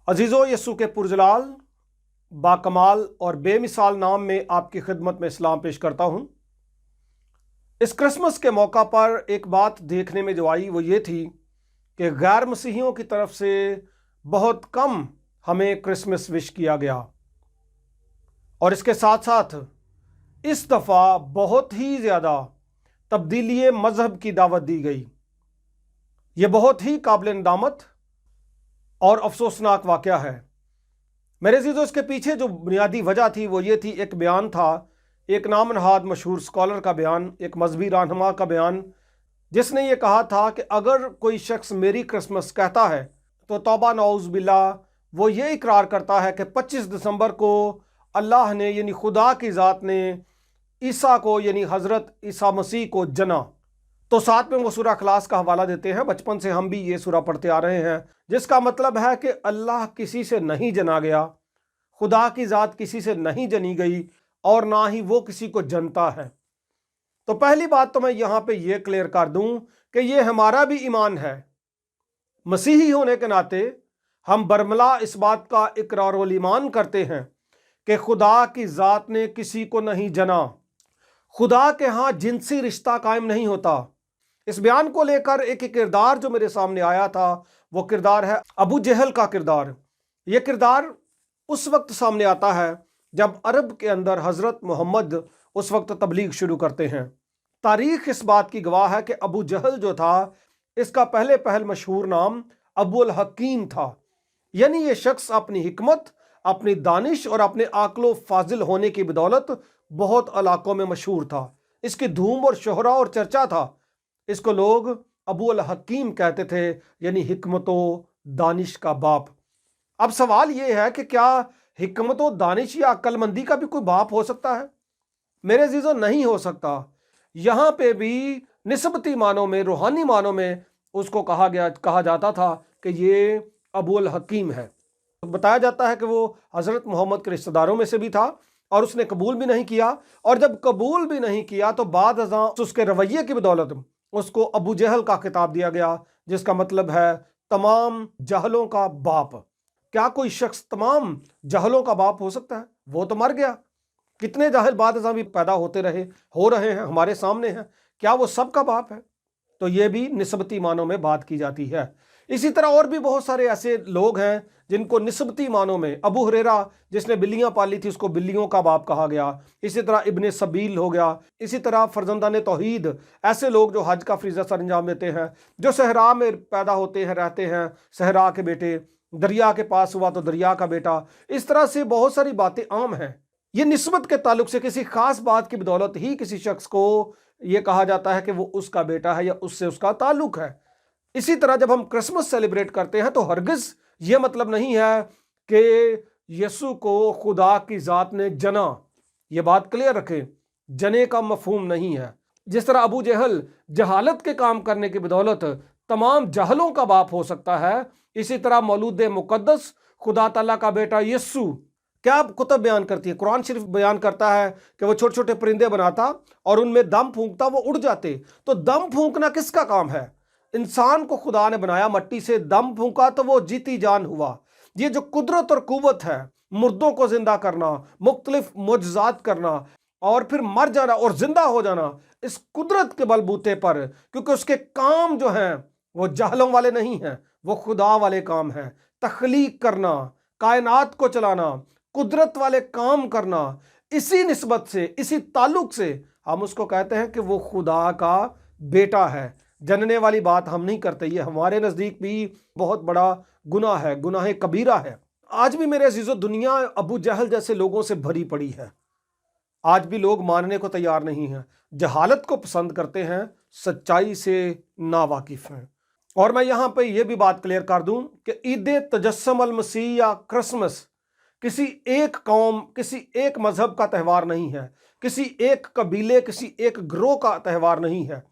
अजीज़ो यसु के पुरजलाल बाकमाल और बेमिसाल नाम में आपकी खिदमत में इस्लाम पेश करता हूँ। इस क्रिसमस के मौका पर एक बात देखने में जो आई वो ये थी कि गैर मसीहियों की तरफ से बहुत कम हमें क्रिसमस विश किया गया, और इसके साथ साथ इस दफ़ा बहुत ही ज़्यादा तब्दीली मज़हब की दावत दी गई। ये बहुत ही काबिल नदामत और अफसोसनाक वाक़या है। मेरे अज़ीज़ों, इसके पीछे जो बुनियादी वजह थी वो ये थी, एक बयान था, एक नाम नहाद मशहूर स्कॉलर का बयान, एक मजहबी रहनुमा का बयान, जिसने ये कहा था कि अगर कोई शख्स मेरी क्रिसमस कहता है तो तौबा नऊज़ बिल्लाह, वो ये इकरार करता है कि 25 दिसंबर को अल्लाह ने यानी खुदा की ज़ात ने ईसा को यानी हज़रत ईसा मसीह को जना। तो साथ में वो सूरह इखलास का हवाला देते हैं। बचपन से हम भी ये सूरह पढ़ते आ रहे हैं, जिसका मतलब है कि अल्लाह किसी से नहीं जना गया, खुदा की ज़ात किसी से नहीं जनी गई और ना ही वो किसी को जनता है। तो पहली बात तो मैं यहाँ पे ये क्लियर कर दूं कि ये हमारा भी ईमान है। मसीही होने के नाते हम बरमला इस बात का इकरार वल ईमान करते हैं कि खुदा की ज़ात ने किसी को नहीं जना। खुदा के यहाँ जिनसी रिश्ता कायम नहीं होता। इस बयान को लेकर एक किरदार जो मेरे सामने आया था वो किरदार है अबू जहल का किरदार। यह किरदार उस वक्त सामने आता है जब अरब के अंदर हज़रत मोहम्मद उस वक्त तबलीग शुरू करते हैं। तारीख इस बात की गवाह है कि अबू जहल जो था, इसका पहले पहल मशहूर नाम अबू अल हकीम था। यानी ये शख्स अपनी हिकमत, अपनी दानिश और अपने आकलो फाजिल होने की बदौलत बहुत इलाकों में मशहूर था। इसकी धूम और शोहरा और चर्चा था। इसको लोग अबू अल हकीम कहते थे, यानी हिकमतो दानिश का बाप। अब सवाल यह है कि क्या हिकमतो दानिश या अक्लमंदी का भी कोई बाप हो सकता है? मेरे अजीजों, नहीं हो सकता। यहाँ पे भी निस्बती मानों में, रूहानी मानों में उसको कहा जाता था कि ये अबू अल हकीम है। बताया जाता है कि वो हज़रत मोहम्मद के रिश्तेदारों में से भी था और उसने कबूल भी नहीं किया, और जब कबूल भी नहीं किया तो बाद अज़ां उसके रवैये की बदौलत उसको अबू जहल का खिताब दिया गया, जिसका मतलब है तमाम जहलों का बाप। क्या कोई शख्स तमाम जहलों का बाप हो सकता है? वो तो मर गया। कितने जाहिल बाद अज़ां भी पैदा हो रहे हैं, हमारे सामने हैं। क्या वो सब का बाप है? तो ये भी निस्बती मानों में बात की जाती है। इसी तरह और भी बहुत सारे ऐसे लोग हैं जिनको निस्बती मानों में, अबू हुरैरा जिसने बिल्लियां पाली थी उसको बिल्लियों का बाप कहा गया। इसी तरह इब्ने सबील हो गया। इसी तरह फर्जंदाने तौहीद, ऐसे लोग जो हज का फरीज़ा सर अंजाम देते हैं, जो सहरा में पैदा होते हैं, रहते हैं, सहरा के बेटे, दरिया के पास हुआ तो दरिया का बेटा। इस तरह से बहुत सारी बातें आम हैं। ये निस्बत के ताल्लुक से किसी खास बात की बदौलत ही किसी शख्स को यह कहा जाता है कि वो उसका बेटा है या उससे उसका ताल्लुक है। इसी तरह जब हम क्रिसमस सेलिब्रेट करते हैं तो हरगिज़ ये मतलब नहीं है कि यसु को खुदा की ज़ात ने जना। ये बात क्लियर रखें, जने का मफहूम नहीं है। जिस तरह अबू जहल जहालत के काम करने की बदौलत तमाम जहलों का बाप हो सकता है, इसी तरह मौलूद मुक़द्दस खुदा ताला का बेटा यसु, क्या कुतुब बयान करती है, कुरान शरीफ बयान करता है कि वो छोटे छोटे परिंदे बनाता और उनमें दम फूंकता, वो उड़ जाते। तो दम फूंकना किसका काम है? इंसान को खुदा ने बनाया मट्टी से, दम फूंका तो वो जीती जान हुआ। ये जो कुदरत और कुव्वत है, मुर्दों को जिंदा करना, मुख्तलिफ मुजज़ात करना और फिर मर जाना और जिंदा हो जाना, इस कुदरत के बलबूते पर, क्योंकि उसके काम जो हैं वो जहलों वाले नहीं हैं, वो खुदा वाले काम हैं। तख्लीक करना, कायनात को चलाना, कुदरत वाले काम करना, इसी निस्बत से, इसी ताल्लुक से हम उसको कहते हैं कि वो खुदा का बेटा है। जनने वाली बात हम नहीं करते। ये हमारे नज़दीक भी बहुत बड़ा गुनाह है, गुनाह कबीरा है। आज भी मेरे अजीज़ों, दुनिया अबू जहल जैसे लोगों से भरी पड़ी है। आज भी लोग मानने को तैयार नहीं हैं, जहालत को पसंद करते हैं, सच्चाई से नावाकिफ हैं। और मैं यहाँ पे ये भी बात क्लियर कर दूं कि ईद तजस्सुम अल मसीह या क्रिसमस किसी एक कौम, किसी एक मजहब का त्यौहार नहीं है, किसी एक कबीले, किसी एक ग्रोह का त्यौहार नहीं है।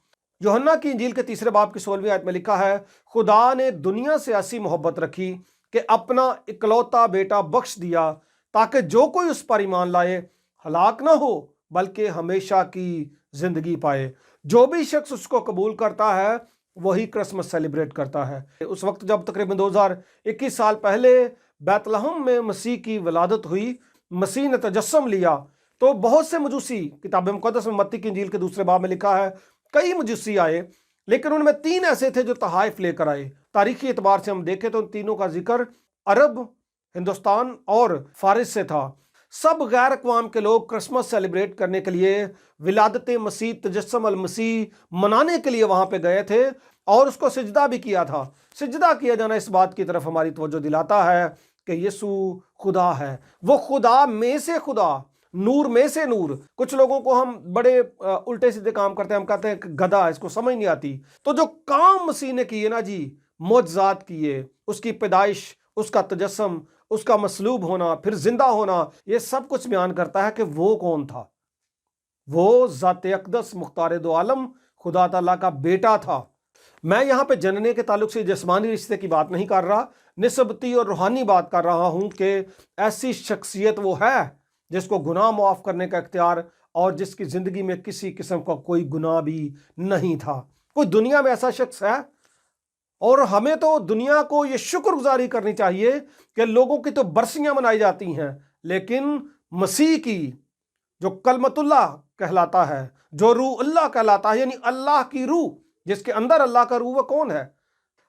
यूहन्ना की इंजील के 3 बाब की 16वीं आयत में लिखा है, खुदा ने दुनिया से ऐसी मोहब्बत रखी कि अपना इकलौता बेटा बख्श दिया ताकि जो कोई उस पर ईमान लाए हलाक ना हो बल्कि हमेशा की जिंदगी पाए। जो भी शख्स उसको कबूल करता है वही क्रिसमस सेलिब्रेट करता है। उस वक्त जब तकरीबन 2021 साल पहले बैतलहम में मसीह की विलादत हुई, मसीह ने तजस्सम लिया, तो बहुत से मजूसी, किताब मुकद्दस में मत्ती की इंजील के दूसरे बाब में लिखा है कई मजूसी आए, लेकिन उनमें 3 ऐसे थे जो तहाइफ लेकर आए। तारीखी एतबार से हम देखें तो उन तीनों का जिक्र अरब, हिंदुस्तान और फारिस से था। सब गैर अक़वाम के लोग क्रिसमस सेलिब्रेट करने के लिए, विलादत मसीह तजस्सम अल मसीह मनाने के लिए वहां पे गए थे और उसको सिजदा भी किया था। सिजदा किया जाना इस बात की तरफ हमारी तवज्जो दिलाता है कि यीशु खुदा है, वो खुदा में से खुदा, नूर में से नूर। कुछ लोगों को हम बड़े उल्टे सीधे काम करते हैं, हम कहते हैं कि गधा, इसको समझ नहीं आती। तो जो काम मसीह ने किए ना जी, मोजज़ात किए, उसकी पैदाइश, उसका तजस्सम, उसका मसलूब होना, फिर जिंदा होना, ये सब कुछ बयान करता है कि वो कौन था। वो ज़ात अक़दस मुख्तार दो आलम खुदा ताला का बेटा था। मैं यहाँ पे जनने के ताल्लुक से जिस्मानी रिश्ते की बात नहीं कर रहा, निस्बती और रूहानी बात कर रहा हूँ कि ऐसी शख्सियत वो है जिसको गुनाह माफ़ करने का इख्तियार और जिसकी ज़िंदगी में किसी किस्म का कोई गुनाह भी नहीं था। कोई दुनिया में ऐसा शख्स है? और हमें तो दुनिया को ये शुक्रगुजारी करनी चाहिए कि लोगों की तो बरसियां मनाई जाती हैं, लेकिन मसीह की जो कलमतुल्लाह कहलाता है, जो रूह अल्लाह कहलाता है, यानी अल्लाह की रूह, जिसके अंदर अल्लाह का रूह, वो कौन है?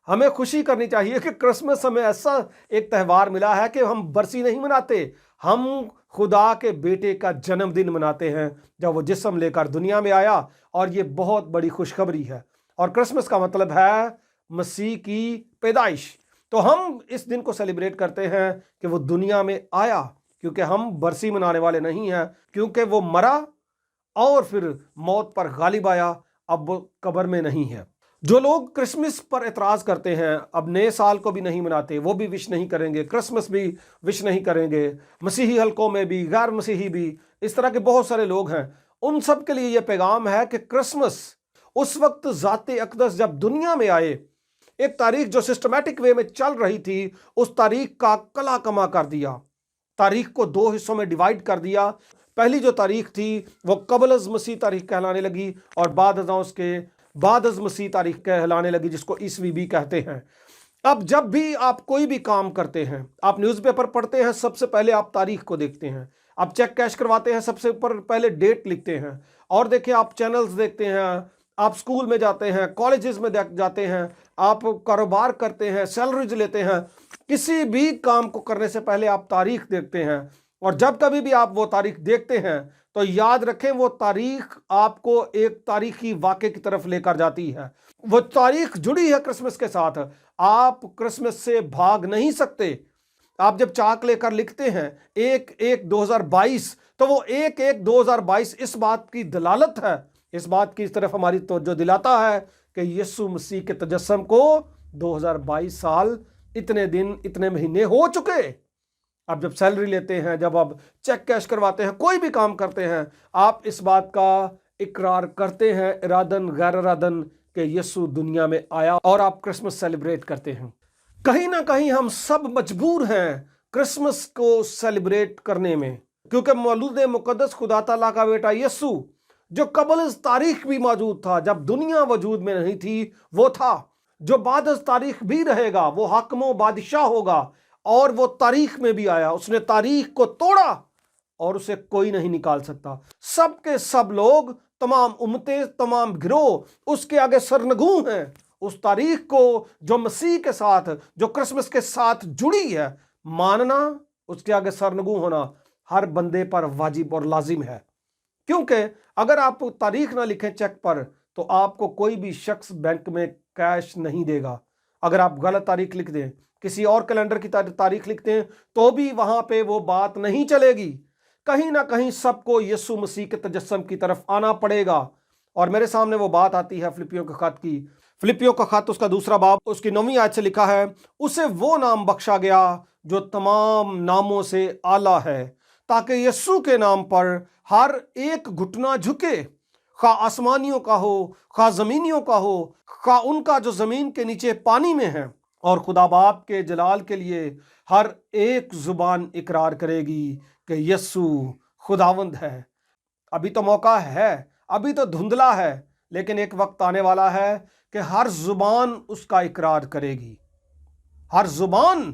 हमें खुशी करनी चाहिए कि क्रिसमस हमें ऐसा एक त्यौहार मिला है कि हम बरसी नहीं मनाते, हम खुदा के बेटे का जन्मदिन मनाते हैं जब वो जिस्म लेकर दुनिया में आया, और ये बहुत बड़ी खुशखबरी है। और क्रिसमस का मतलब है मसीह की पैदाइश। तो हम इस दिन को सेलिब्रेट करते हैं कि वो दुनिया में आया, क्योंकि हम बरसी मनाने वाले नहीं हैं, क्योंकि वो मरा और फिर मौत पर गालिब आया, अब वो कब्र में नहीं है। जो लोग क्रिसमस पर एतराज करते हैं, अब नए साल को भी नहीं मनाते, वो भी विश नहीं करेंगे, क्रिसमस भी विश नहीं करेंगे, मसीही हलकों में भी, गैर मसीही भी, इस तरह के बहुत सारे लोग हैं, उन सब के लिए यह पैगाम है कि क्रिसमस उस वक्त ज़ाते अक़दस जब दुनिया में आए, एक तारीख जो सिस्टमैटिक वे में चल रही थी, उस तारीख का कला कमा कर दिया। तारीख को 2 हिस्सों में डिवाइड कर दिया। पहली जो तारीख थी वो कबल अज़ मसीह तारीख कहलाने लगी, और बाद उसके बाद अज़ मसीह तारीख कहलाने लगी, जिसको ईसवी भी कहते हैं। अब जब भी आप कोई भी काम करते हैं, आप न्यूज़पेपर पढ़ते हैं, सबसे पहले आप तारीख को देखते हैं। आप चेक कैश करवाते हैं, सबसे ऊपर पहले डेट लिखते हैं। और देखिए, आप चैनल्स देखते हैं, आप स्कूल में जाते हैं, कॉलेजेस में जाते हैं, आप कारोबार करते हैं, सैलरीज लेते हैं, किसी भी काम को करने से पहले आप तारीख देखते हैं। और जब कभी भी आप वो तारीख देखते हैं तो याद रखें, वो तारीख आपको एक तारीखी वाक़े की तरफ लेकर जाती है। वो तारीख जुड़ी है क्रिसमस के साथ, आप क्रिसमस से भाग नहीं सकते। आप जब चाक लेकर लिखते हैं 1/1/2022, तो वो 1/1/2022 इस बात की दलालत है, इस बात की इस तरफ हमारी तवज्जो दिलाता है कि यीशु मसीह के तजस्सम को 2022 साल, इतने दिन, इतने महीने हो चुके। अब जब सैलरी लेते हैं, जब आप चेक कैश करवाते हैं, कोई भी काम करते हैं, आप इस बात का इकरार करते हैं इरादन गैर इरादन कि यीशु दुनिया में आया, और आप क्रिसमस सेलिब्रेट करते हैं। कहीं ना कहीं हम सब मजबूर हैं क्रिसमस को सेलिब्रेट करने में, क्योंकि मौलूद मुकद्दस खुदा ताला का बेटा यीशु, जो कबल तारीख भी मौजूद था, जब दुनिया वजूद में नहीं थी, वो था, जो बाद तारीख भी रहेगा, वो हाकिम बादशाह होगा, और वो तारीख में भी आया। उसने तारीख को तोड़ा और उसे कोई नहीं निकाल सकता। सब के सब लोग, तमाम उम्मतें, तमाम गिरोह उसके आगे सरनगू हैं। उस तारीख को जो मसीह के साथ, जो क्रिसमस के साथ जुड़ी है, मानना, उसके आगे सरनगू होना हर बंदे पर वाजिब और लाजिम है। क्योंकि अगर आप तारीख ना लिखें चेक पर, तो आपको कोई भी शख्स बैंक में कैश नहीं देगा। अगर आप गलत तारीख लिख दें, किसी और कैलेंडर की तारीख लिखते हैं, तो भी वहां पे वो बात नहीं चलेगी। कहीं ना कहीं सबको यीशु मसीह के तजस्सम की तरफ आना पड़ेगा। और मेरे सामने वो बात आती है फिलिपियों के खत की। फिलिपियों का खत, उसका 2 बाब, उसकी 9वीं आयत से लिखा है, उसे वो नाम बख्शा गया जो तमाम नामों से आला है, ताकि यीशु के नाम पर हर एक घुटना झुके, खा आसमानियों का हो, खा जमीनियों का हो, खा उनका जो जमीन के नीचे पानी में है, और खुदा बाप के जलाल के लिए हर एक जुबान इकरार करेगी कि यीशु खुदावंद है। अभी तो मौका है, अभी तो धुंधला है, लेकिन एक वक्त आने वाला है कि हर जुबान उसका इकरार करेगी, हर जुबान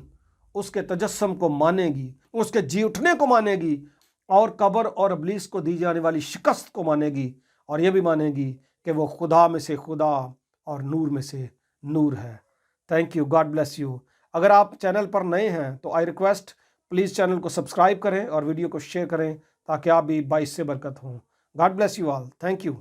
اس کے تجسم کو مانے گی، اس کے جی اٹھنے کو مانے گی، اور قبر اور ابلیس کو دی جانے والی شکست کو مانے گی، اور یہ بھی مانے گی کہ وہ خدا میں سے خدا اور نور میں سے نور ہے۔ Thank you, God bless you. اگر آپ چینل پر نئے ہیں تو آئی ریکویسٹ پلیز چینل کو سبسکرائب کریں اور ویڈیو کو شیئر کریں تاکہ آپ بھی باعث سے برکت ہوں۔ God bless you all, thank you.